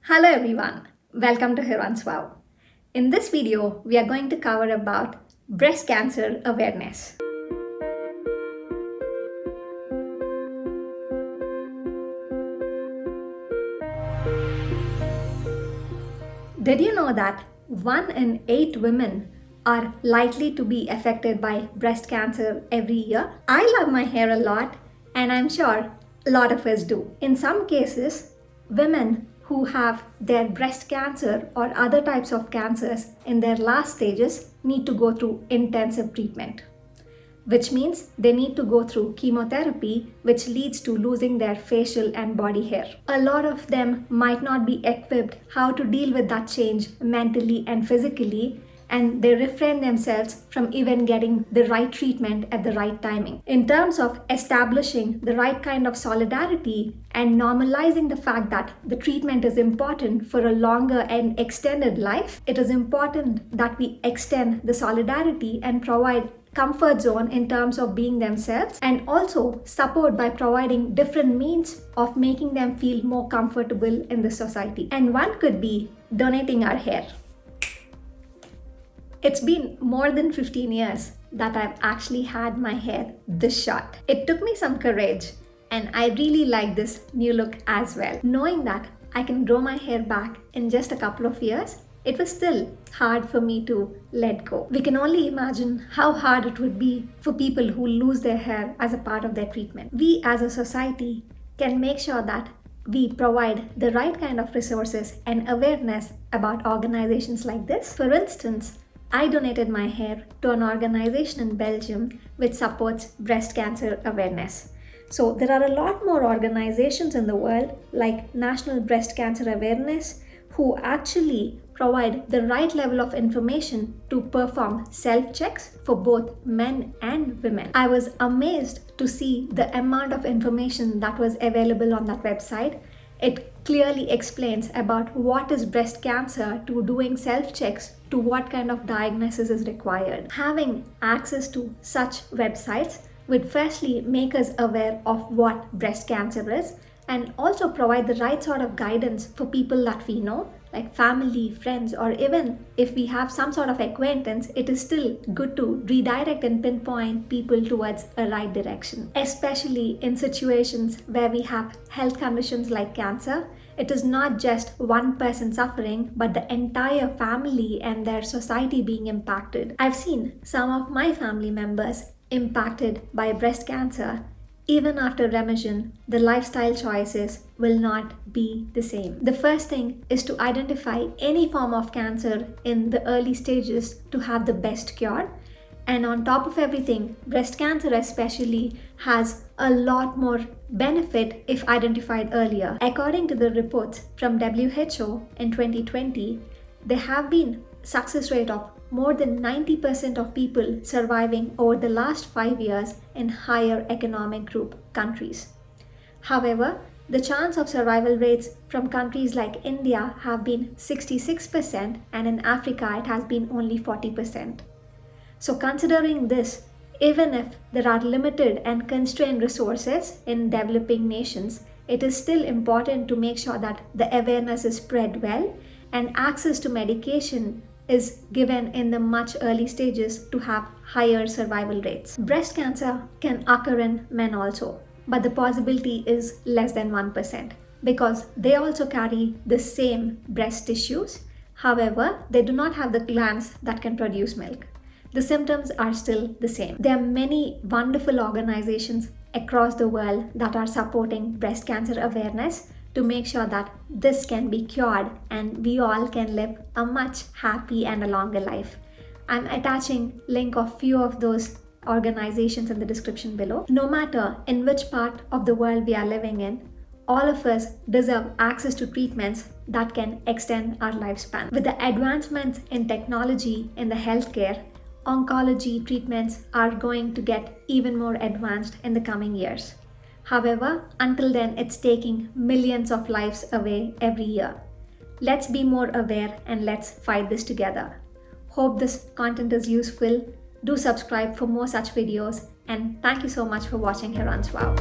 Hello everyone, welcome to Hiran's Wow. In this video, we are going to cover about breast cancer awareness. Did you know that 1 in 8 women are likely to be affected by breast cancer every year? I love my hair a lot and I'm sure a lot of us do. In some cases, women who have their breast cancer or other types of cancers in their last stages need to go through intensive treatment, which means they need to go through chemotherapy, which leads to losing their facial and body hair. A lot of them might not be equipped how to deal with that change mentally and physically, and they refrain themselves from even getting the right treatment at the right timing. In terms of establishing the right kind of solidarity and normalizing the fact that the treatment is important for a longer and extended life, it is important that we extend the solidarity and provide comfort zone in terms of being themselves, and also support by providing different means of making them feel more comfortable in the society. And one could be donating our hair. It's been more than 15 years that I've actually had my hair this short. It took me some courage, and I really like this new look as well. Knowing that I can grow my hair back in just a couple of years, it was still hard for me to let go. We can only imagine how hard it would be for people who lose their hair as a part of their treatment. We as a society can make sure that we provide the right kind of resources and awareness about organizations like this. For instance, I donated my hair to an organization in Belgium which supports breast cancer awareness. So there are a lot more organizations in the world like National Breast Cancer Awareness who actually provide the right level of information to perform self-checks for both men and women. I was amazed to see the amount of information that was available on that website. It clearly explains about what is breast cancer to doing self-checks to what kind of diagnosis is required. Having access to such websites would firstly make us aware of what breast cancer is and also provide the right sort of guidance for people that we know, like family, friends, or even if we have some sort of acquaintance, it is still good to redirect and pinpoint people towards a right direction. Especially in situations where we have health conditions like cancer, it is not just one person suffering, but the entire family and their society being impacted. I've seen some of my family members impacted by breast cancer. Even after remission, the lifestyle choices will not be the same. The first thing is to identify any form of cancer in the early stages to have the best cure. And on top of everything, breast cancer especially has a lot more benefit if identified earlier. According to the reports from WHO in 2020, there have been success rate of more than 90% of people surviving over the last 5 years in higher economic group countries. However, the chance of survival rates from countries like India have been 66%, and in Africa it has been only 40%. So considering this, even if there are limited and constrained resources in developing nations, it is still important to make sure that the awareness is spread well and access to medication is given in the much early stages to have higher survival rates. Breast cancer can occur in men also, but the possibility is less than 1% because they also carry the same breast tissues. However, they do not have the glands that can produce milk. The symptoms are still the same. There are many wonderful organizations across the world that are supporting breast cancer awareness to make sure that this can be cured and we all can live a much happy and a longer life. I'm attaching link of few of those organizations in the description below. No matter in which part of the world we are living in, all of us deserve access to treatments that can extend our lifespan. With the advancements in technology in the healthcare, oncology treatments are going to get even more advanced in the coming years. However, until then, it's taking millions of lives away every year. Let's be more aware and let's fight this together. Hope this content is useful. Do subscribe for more such videos, and thank you so much for watching Hiran's Wow.